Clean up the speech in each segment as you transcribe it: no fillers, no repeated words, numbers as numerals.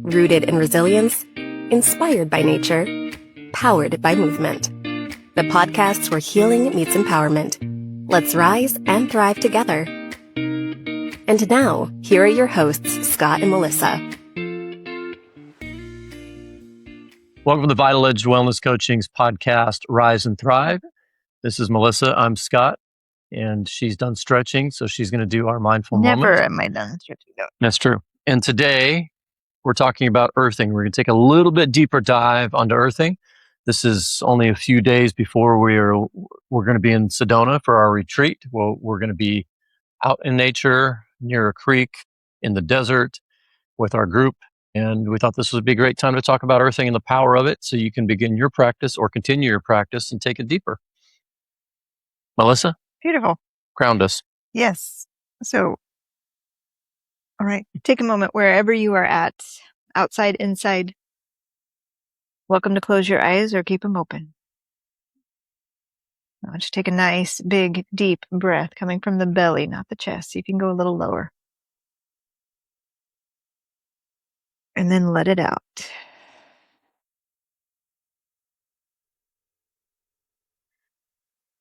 Rooted in resilience, inspired by nature, powered by movement. The podcasts where healing meets empowerment. Let's rise and thrive together. And now, here are your hosts, Scott and Melissa. Welcome to Vital Edge Wellness Coaching's podcast, Rise and Thrive. This is Melissa. I'm Scott, and she's done stretching, so she's going to do our mindful moment. Never am I done stretching. That's true. And today, we're talking about earthing. We're going to take a little bit deeper dive onto earthing. This is only a few days before we're going to be in Sedona for our retreat. Well, we're going to be out in nature, near a creek, in the desert, with our group. And we thought this would be a great time to talk about earthing and the power of it so you can begin your practice or continue your practice and take it deeper. Melissa? Beautiful. Ground us. Yes. So, all right. Take a moment wherever you are at, outside, inside. Welcome to close your eyes or keep them open. Now just take a nice, big, deep breath coming from the belly, not the chest. You can go a little lower. And then let it out.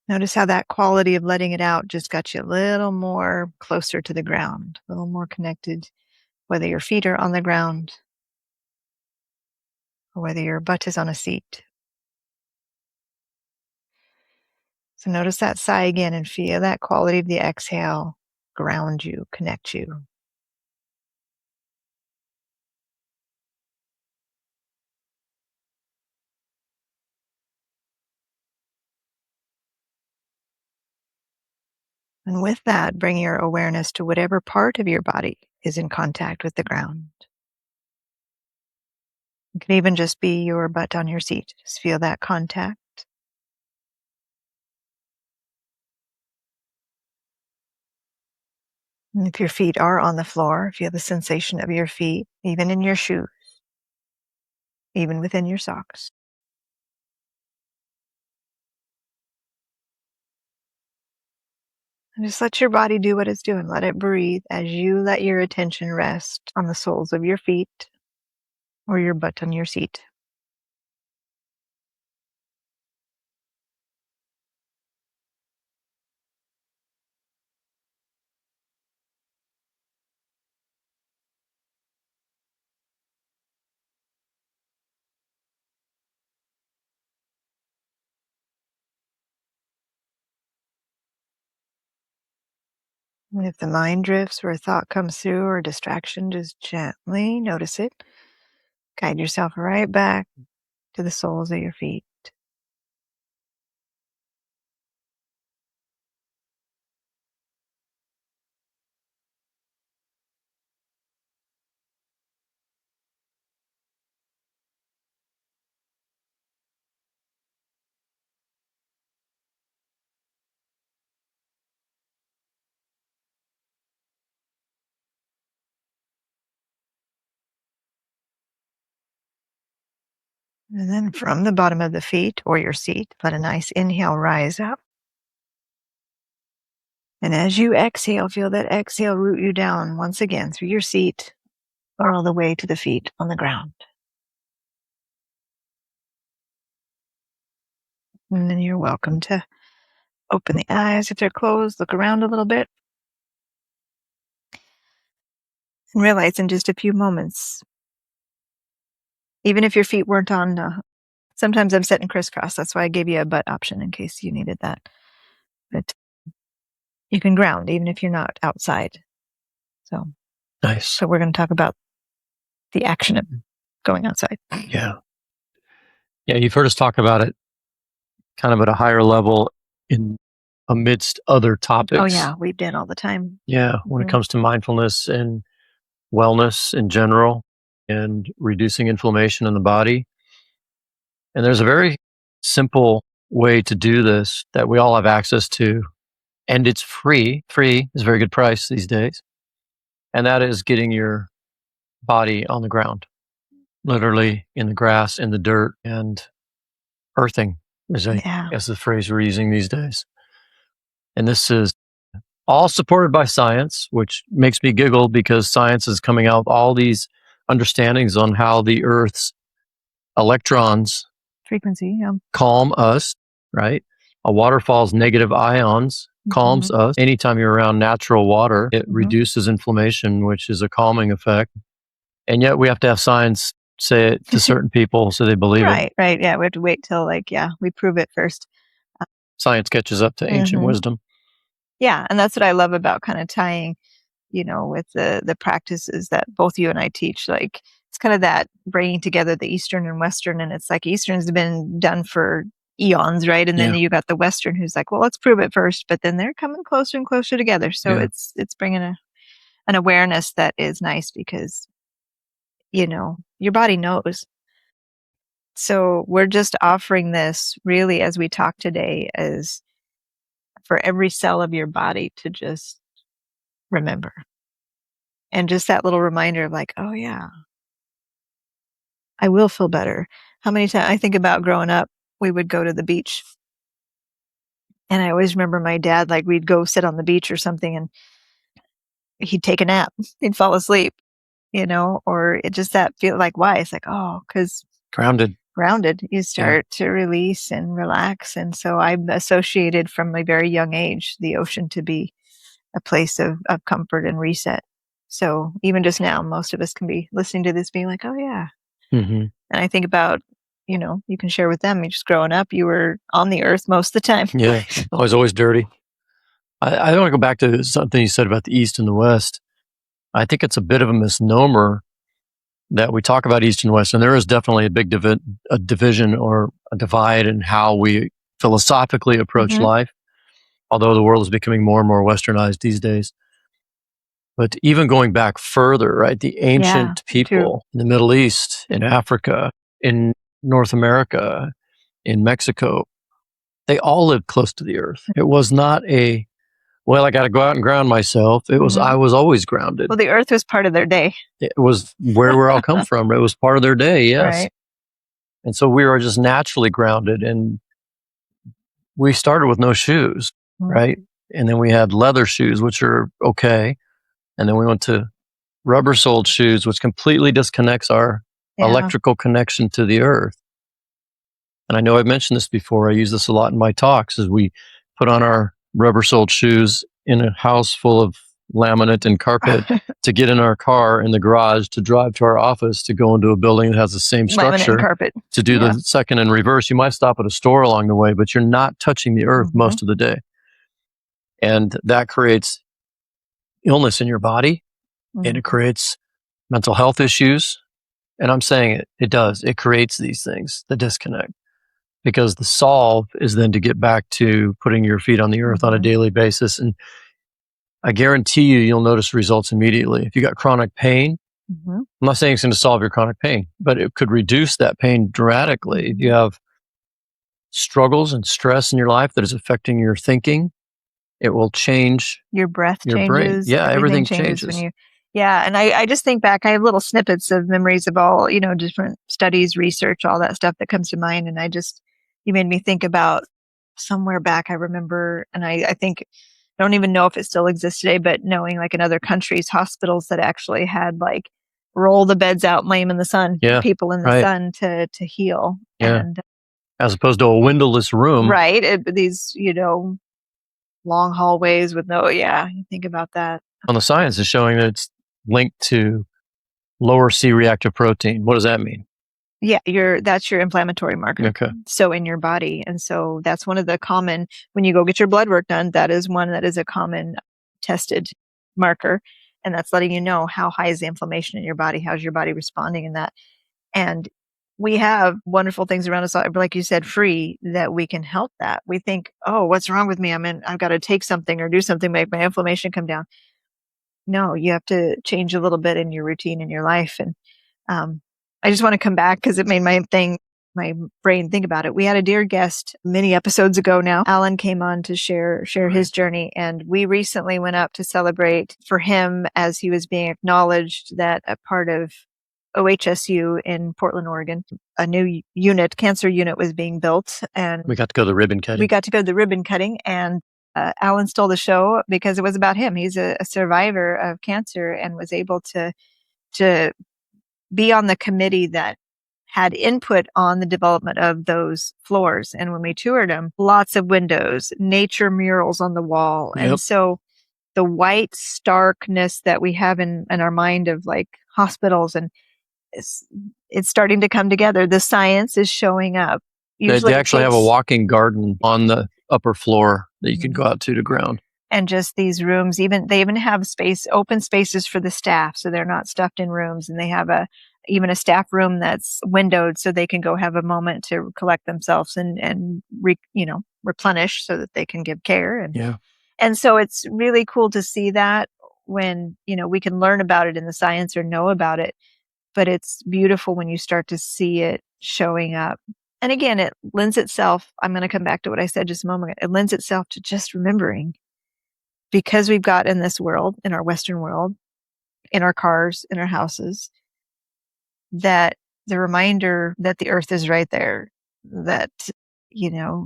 Notice how that quality of letting it out just got you a little more closer to the ground, a little more connected, whether your feet are on the ground or whether your butt is on a seat. So notice that sigh again and feel that quality of the exhale ground you, connect you. And with that, bring your awareness to whatever part of your body is in contact with the ground. It can even just be your butt on your seat. Just feel that contact. And if your feet are on the floor, feel the sensation of your feet, even in your shoes, even within your socks. And just let your body do what it's doing. Let it breathe as you let your attention rest on the soles of your feet or your butt on your seat. And if the mind drifts or a thought comes through or a distraction, just gently notice it. Guide yourself right back to the soles of your feet. And then from the bottom of the feet or your seat, let a nice inhale rise up. And as you exhale, feel that exhale root you down once again through your seat or all the way to the feet on the ground. And then you're welcome to open the eyes if they're closed, look around a little bit. And realize in just a few moments, even if your feet weren't on, sometimes I'm sitting crisscross. That's why I gave you a butt option in case you needed that. But you can ground even if you're not outside. So Nice. So we're going to talk about the action of going outside. Yeah. Yeah, you've heard us talk about it kind of at a higher level in amidst other topics. Oh yeah, we did all the time. Yeah, when it comes to mindfulness and wellness in general and reducing inflammation in the body. And there's a very simple way to do this that we all have access to, and it's free. Free is a very good price these days. And that is getting your body on the ground, literally in the grass, in the dirt, and earthing is the phrase we're using these days. And this is all supported by science, which makes me giggle because science is coming out with all these understandings on how the Earth's electrons frequency, yeah. calm us, right? A waterfall's negative ions calms us. Anytime you're around natural water, it reduces inflammation, which is a calming effect. And yet we have to have science say it to certain people so they believe it. Right. Yeah, we have to wait till we prove it first. Science catches up to ancient wisdom. Yeah, and that's what I love about kind of tying, with the practices that both you and I teach. Like, it's kind of that bringing together the Eastern and Western, and it's like Eastern's been done for eons, right? And then you got the Western who's like, well, let's prove it first, but then they're coming closer and closer together. So it's bringing an awareness that is nice because, your body knows. So we're just offering this really as we talk today as for every cell of your body to just remember. And just that little reminder of like, oh yeah, I will feel better. How many times I think about growing up, we would go to the beach. And I always remember my dad, like we'd go sit on the beach or something and he'd take a nap. He'd fall asleep, or it just that feel like, why? It's like, oh, because grounded. You start to release and relax. And so I've associated from a very young age, the ocean to be a place of comfort and reset. So even just now, most of us can be listening to this being like, oh yeah. And I think about, you can share with them, just growing up, you were on the earth most of the time. Yeah, I was always dirty. I want to go back to something you said about the East and the West. I think it's a bit of a misnomer that we talk about East and West, and there is definitely a big division or a divide in how we philosophically approach life, although the world is becoming more and more westernized these days. But even going back further, right, the ancient people in the Middle East, in Africa, in North America, in Mexico, they all lived close to the earth. It was not I got to go out and ground myself. It was, I was always grounded. Well, the earth was part of their day. It was where I'll come from. It was part of their day, yes. Right. And so we were just naturally grounded. And we started with no shoes, right? And then we had leather shoes, which are okay. And then we went to rubber-soled shoes, which completely disconnects our electrical connection to the earth. And I know I've mentioned this before. I use this a lot in my talks as we put on our rubber-soled shoes in a house full of laminate and carpet to get in our car in the garage to drive to our office to go into a building that has the same structure. Laminate and carpet. To do the second in reverse. You might stop at a store along the way, but you're not touching the earth most of the day. And that creates illness in your body, and it creates mental health issues. And I'm saying it does. It creates these things, the disconnect. Because the solve is then to get back to putting your feet on the earth on a daily basis. And I guarantee you'll notice results immediately. If you got chronic pain, I'm not saying it's going to solve your chronic pain, but it could reduce that pain dramatically. If you have struggles and stress in your life that is affecting your thinking, it will change your breath, your changes. Brain. Yeah, everything changes. When you, and I just think back, I have little snippets of memories of all, different studies, research, all that stuff that comes to mind. And you made me think about somewhere back, I remember, and I think, I don't even know if it still exists today, but knowing like in other countries, hospitals that actually had like roll the beds out, lay them in the sun, people in the sun to heal. And as opposed to a windowless room. Right. These, long hallways with you think about that. Well, the science is showing that it's linked to lower C-reactive protein. What does that mean? Yeah, that's your inflammatory marker. Okay. So in your body. And so that's one of the common, when you go get your blood work done, that is one that is a common tested marker. And that's letting you know how high is the inflammation in your body, how's your body responding in that. And we have wonderful things around us, like you said, free, that we can help that. We think, oh, what's wrong with me? I've got to take something or do something, make my inflammation come down. No, you have to change a little bit in your routine in your life. And I just want to come back because it made my brain think about it. We had a dear guest many episodes ago now. Alan came on to share his journey. And we recently went up to celebrate for him as he was being acknowledged that a part of OHSU in Portland, Oregon, a new cancer unit was being built. And we got to go to the ribbon cutting. And Alan stole the show because it was about him. He's a survivor of cancer and was able to be on the committee that had input on the development of those floors. And when we toured them, lots of windows, nature murals on the wall. Yep. And so the white starkness that we have in our mind of like hospitals, and it's starting to come together. The science is showing up. They actually have a walking garden on the upper floor that you can go out to ground. And just these rooms, they even have open spaces for the staff, so they're not stuffed in rooms. And they have even a staff room that's windowed, so they can go have a moment to collect themselves and replenish, so that they can give care. And so it's really cool to see that when we can learn about it in the science or know about it, but it's beautiful when you start to see it showing up. And again, it lends itself. I'm going to come back to what I said just a moment ago. It lends itself to just remembering. Because we've got in this world, in our Western world, in our cars, in our houses, that the reminder that the earth is right there, that,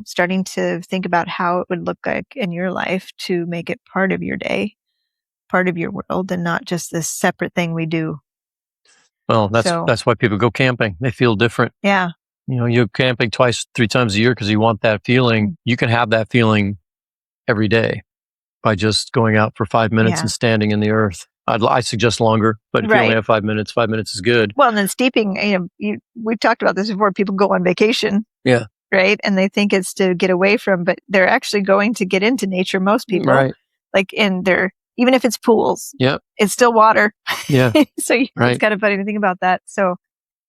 starting to think about how it would look like in your life to make it part of your day, part of your world, and not just this separate thing we do. Well, that's why people go camping. They feel different. Yeah. You're camping 2-3 times a year because you want that feeling. You can have that feeling every day by just going out for 5 minutes and standing in the earth. I suggest longer, but if you only have 5 minutes, 5 minutes is good. Well, and then steeping, we've talked about this before. People go on vacation. Yeah. Right. And they think it's to get away from, but they're actually going to get into nature. Most people, right? Like even if it's pools, it's still water. Yeah. So it's kind of funny to think about that. So,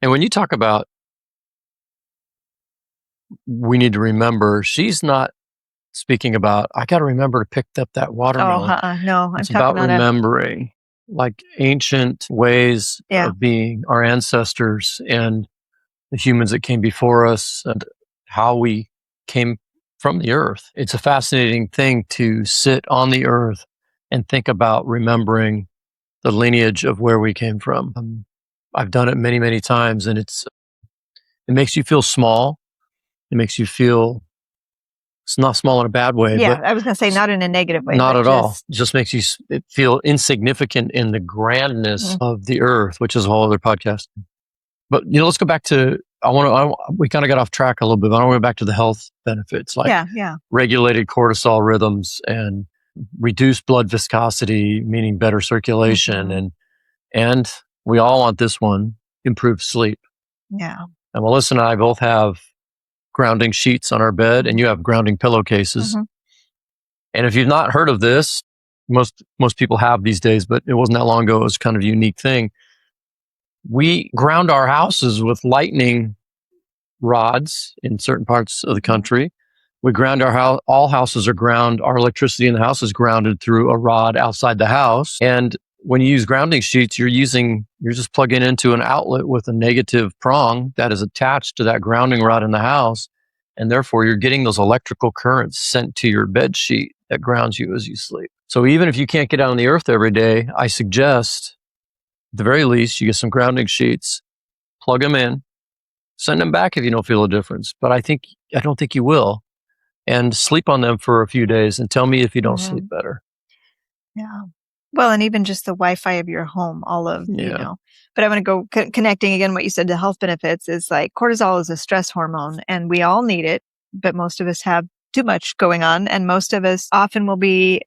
and when you talk about, we need to remember, she's not speaking about, I got to remember to pick up that watermelon. No, it's about remembering like ancient ways of being, our ancestors and the humans that came before us and how we came from the earth. It's a fascinating thing to sit on the earth and think about remembering the lineage of where we came from. I've done it many, many times, and it makes you feel small. It makes you feel, it's not small in a bad way. Yeah, I was going to say not in a negative way. Not at all. It just makes you feel insignificant in the grandness of the earth, which is a whole other podcast. But, let's go back to, we kind of got off track a little bit, but I want to go back to the health benefits, like regulated cortisol rhythms and reduced blood viscosity, meaning better circulation. And we all want this one, improved sleep. Yeah. And Melissa and I both have grounding sheets on our bed, and you have grounding pillowcases. And if you've not heard of this, most people have these days, but it wasn't that long ago. It was kind of a unique thing. We ground our houses with lightning rods in certain parts of the country. We ground our house. All houses are ground. Our electricity in the house is grounded through a rod outside the house. And when you use grounding sheets, you're just plugging into an outlet with a negative prong that is attached to that grounding rod in the house. And therefore, you're getting those electrical currents sent to your bed sheet that grounds you as you sleep. So even if you can't get out on the earth every day, I suggest, at the very least, you get some grounding sheets, plug them in, send them back if you don't feel a difference. But I don't think you will. And sleep on them for a few days and tell me if you don't sleep better. Yeah. Well, and even just the Wi-Fi of your home, all of, but I want to go connecting again, what you said, the health benefits is like cortisol is a stress hormone and we all need it, but most of us have too much going on. And most of us often will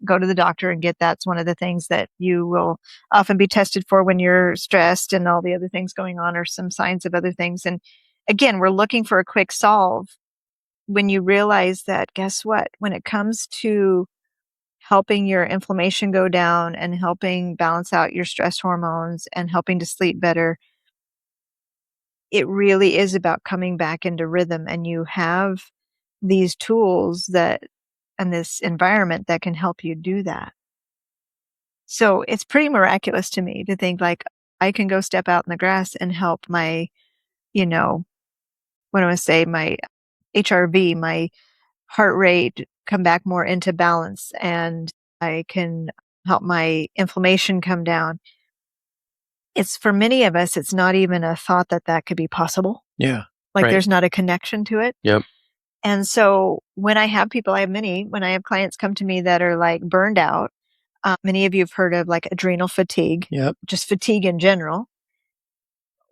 go to the doctor and get that's one of the things that you will often be tested for when you're stressed and all the other things going on or some signs of other things. And again, we're looking for a quick solve when you realize that, guess what? When it comes to helping your inflammation go down and helping balance out your stress hormones and helping to sleep better, it really is about coming back into rhythm. And you have these tools and this environment that can help you do that. So it's pretty miraculous to me to think like I can go step out in the grass and help my, what do I say, my HRV, my heart rate come back more into balance, and I can help my inflammation come down. It's for many of us, it's not even a thought that could be possible. Yeah. Like there's not a connection to it. Yep. And so when I have clients come to me that are like burned out, many of you have heard of like adrenal fatigue, just fatigue in general.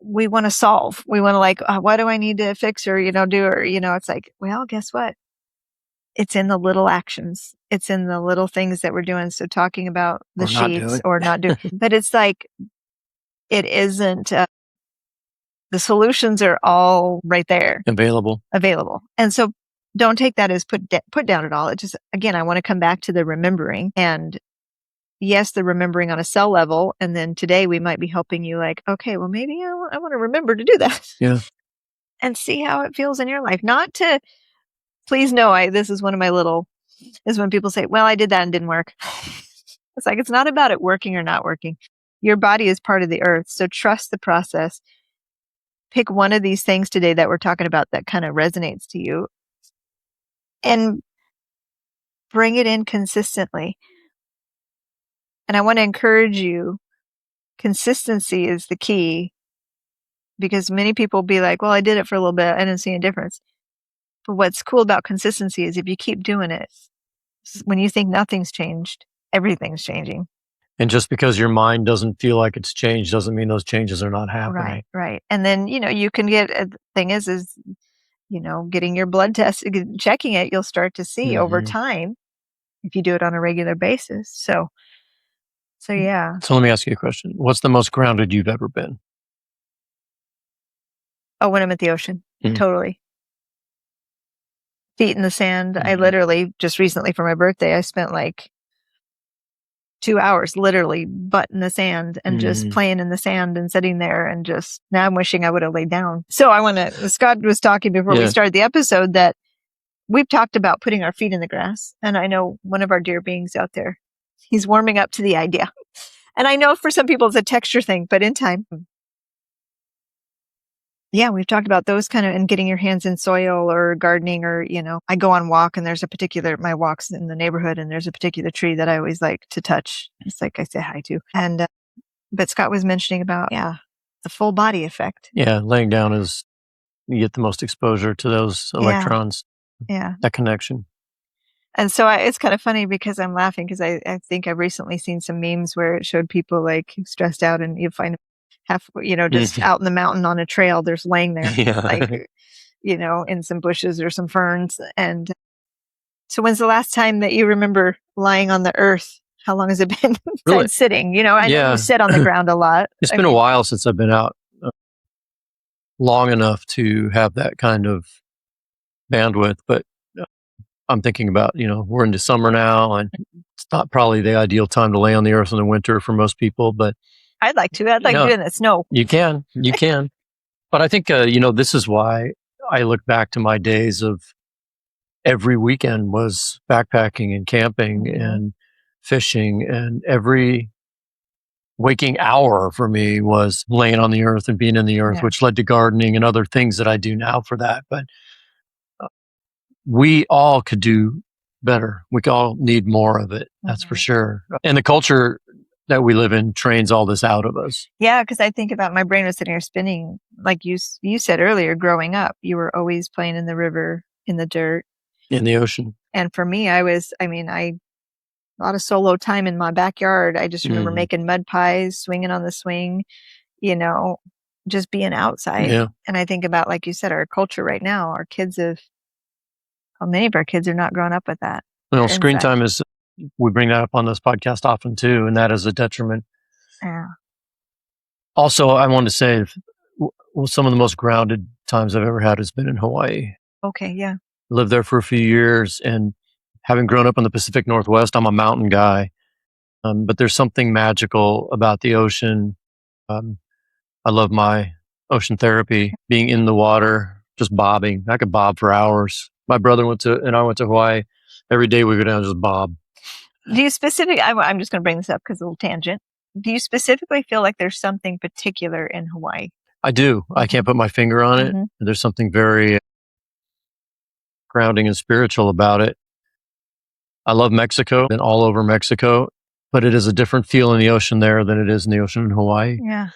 we want to solve. We want to like, what do I need to fix or, do, or, it's like, well, guess what? It's in the little actions. It's in the little things that we're doing. So talking about the Or not sheets doing. or not doing, but it's like, it isn't, the solutions are all right there. Available. And so don't take that as put down at all. It just, again, I want to come back to the remembering, and yes, the remembering on a cell level. And then today we might be helping you like, okay, well, maybe I want to remember to do that. Yeah. And see how it feels in your life. Not to, please know, this is one of my is when people say, well, I did that and didn't work. It's like, it's not about it working or not working. Your body is part of the earth. So trust the process. Pick one of these things today that we're talking about that kind of resonates to you and bring it in consistently. And I want to encourage you, consistency is the key, because many people be like, well, I did it for a little bit. I didn't see a difference. But what's cool about consistency is if you keep doing it, when you think nothing's changed, everything's changing. And just because your mind doesn't feel like it's changed doesn't mean those changes are not happening. Right. And then, you can get, the thing is, getting your blood test, checking it, you'll start to see over time if you do it on a regular basis. So yeah. So let me ask you a question. What's the most grounded you've ever been? Oh, when I'm at the ocean. Totally. Feet in the sand. I literally just recently for my birthday, I spent like 2 hours literally butt in the sand and just playing in the sand and sitting there and just, now I'm wishing I would have laid down. So Scott was talking before we started the episode that we've talked about putting our feet in the grass. And I know one of our dear beings out there, he's warming up to the idea. And I know for some people it's a texture thing, but in time, yeah, we've talked about those kind of, and getting your hands in soil or gardening, or, I go on walk and there's my walks in the neighborhood, and there's a particular tree that I always like to touch. It's like I say hi to. And, but Scott was mentioning about, the full body effect. Yeah. Laying down you get the most exposure to those electrons. Yeah. That connection. And so it's kind of funny because I'm laughing because I think I've recently seen some memes where it showed people like stressed out, and you find just out in the mountain on a trail, there's laying there, like, in some bushes or some ferns. And so when's the last time that you remember lying on the earth? How long has it been really? Sitting? I know you sit on the ground a lot. It's been a while since I've been out long enough to have that kind of bandwidth, but I'm thinking about, we're into summer now, and it's not probably the ideal time to lay on the earth in the winter for most people, but I'd like to do it in the snow. You can. But I think, this is why I look back to my days of every weekend was backpacking and camping and fishing, and every waking hour for me was laying on the earth and being in the earth, which led to gardening and other things that I do now for that. But we all could do better. We all need more of it. That's for sure. And the culture that we live in trains all this out of us. Yeah, because I think about, my brain was sitting here spinning. Like you said earlier, growing up, you were always playing in the river, in the dirt. In the ocean. And for me, a lot of solo time in my backyard. I just remember making mud pies, swinging on the swing, just being outside. Yeah. And I think about, like you said, our culture right now, many of our kids are not growing up with that. Well, screen time is, we bring that up on this podcast often too, and that is a detriment. Yeah. Also, I wanted to say, some of the most grounded times I've ever had has been in Hawaii. Okay, yeah. Lived there for a few years, and having grown up in the Pacific Northwest, I'm a mountain guy. But there's something magical about the ocean. I love my ocean therapy, being in the water, just bobbing. I could bob for hours. My brother and I went to Hawaii. Every day we go down and just bob. Do you I'm just going to bring this up because a little tangent. Do you specifically feel like there's something particular in Hawaii? I do. I can't put my finger on it. There's something very grounding and spiritual about it. I love Mexico and all over Mexico, but it is a different feel in the ocean there than it is in the ocean in Hawaii. Yeah.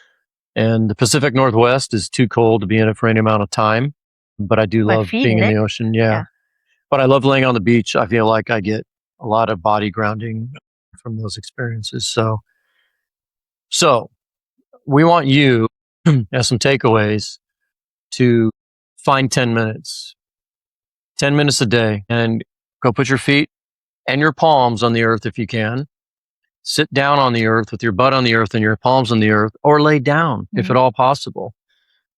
And the Pacific Northwest is too cold to be in it for any amount of time, but I do love being in the ocean. Yeah. But I love laying on the beach. I feel like I get a lot of body grounding from those experiences. So we want you as some takeaways to find 10 minutes a day, and go put your feet and your palms on the earth if you can. Sit down on the earth with your butt on the earth and your palms on the earth, or lay down if at all possible.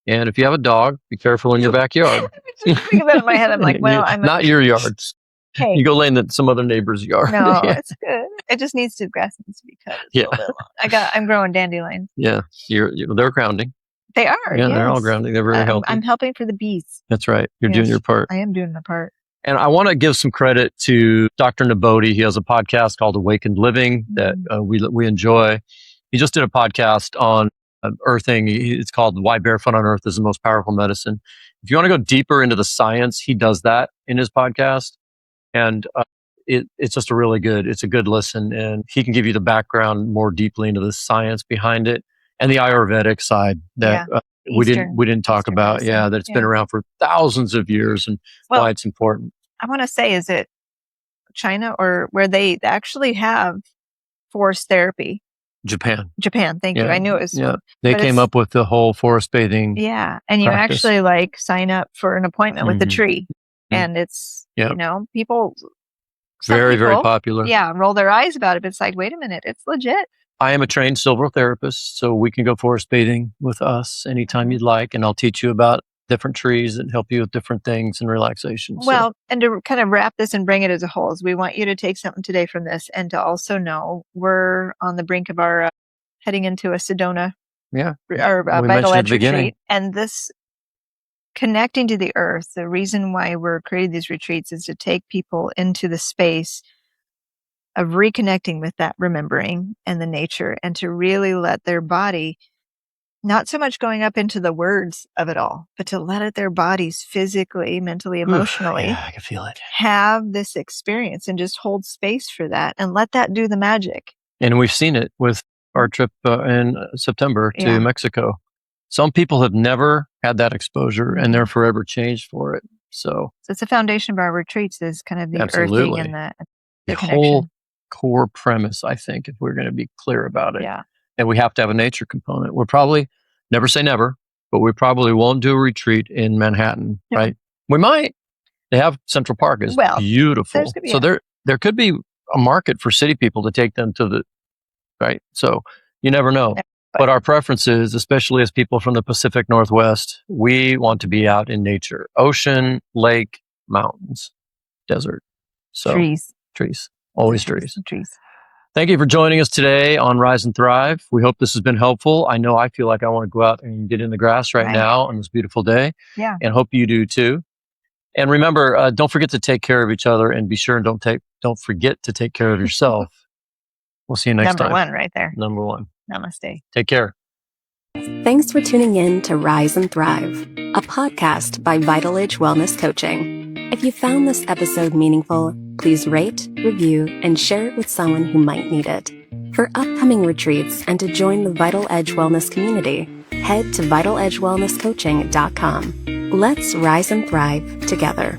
And if you have a dog, be careful in your backyard. Just thinking that in my head, I'm like, well, I'm not your yards. Hey. You go lay in some other neighbor's yard. No, it's good. It just needs to, grass needs to be cut. It's a little bit long. I'm growing dandelions. Yeah, they're grounding. They are. Yeah, yes. They're all grounding. They're very healthy. I'm helping for the bees. That's right. You're doing your part. I am doing my part. And I want to give some credit to Dr. Nabodi. He has a podcast called Awakened Living that we enjoy. He just did a podcast on earthing. It's called Why Barefoot on Earth is the Most Powerful Medicine. If you want to go deeper into the science, he does that in his podcast. And it's just it's a good listen. And he can give you the background more deeply into the science behind it and the Ayurvedic side that we didn't talk about. Medicine. Yeah, that it's been around for thousands of years and why it's important. I want to say, is it China or where they actually have forest therapy? Japan. Thank you. I knew it was. Yeah, they came up with the whole forest bathing. Yeah, and you actually sign up for an appointment with the tree, and it's people. Very popular. Yeah, roll their eyes about it, but it's like, wait a minute, it's legit. I am a trained silver therapist, so we can go forest bathing with us anytime you'd like, and I'll teach you about different trees that help you with different things and relaxation. Well, and to kind of wrap this and bring it as a whole, is we want you to take something today from this, and to also know we're on the brink of our heading into a Sedona, our Vital Edge retreat, and this connecting to the earth. The reason why we're creating these retreats is to take people into the space of reconnecting with that remembering and the nature, and to really let their body, not so much going up into the words of it all, but to let their bodies physically, mentally, emotionally, I can feel it, have this experience and just hold space for that and let that do the magic. And we've seen it with our trip in September to Mexico. Some people have never had that exposure and they're forever changed for it. So it's the foundation of our retreats is kind of the earthing and the connection. Whole core premise, I think, if we're going to be clear about it. Yeah. And we have to have a nature component. We're probably, never say never, but we probably won't do a retreat in Manhattan, right? We might. They have Central Park is beautiful. So there could be a market for city people to take them to right? So you never know. But our preference is, especially as people from the Pacific Northwest, we want to be out in nature. Ocean, lake, mountains, desert. So trees. Always trees. Thank you for joining us today on Rise and Thrive. We hope this has been helpful. I know I feel like I want to go out and get in the grass right now on this beautiful day. Yeah. And hope you do too. And remember, don't forget to take care of each other, and be sure and don't forget to take care of yourself. We'll see you next time. Number one right there. Number one. Namaste. Take care. Thanks for tuning in to Rise and Thrive, a podcast by Vital Edge Wellness Coaching. If you found this episode meaningful, please rate, review, and share it with someone who might need it. For upcoming retreats and to join the Vital Edge Wellness community, head to vitaledgewellnesscoaching.com. Let's rise and thrive together.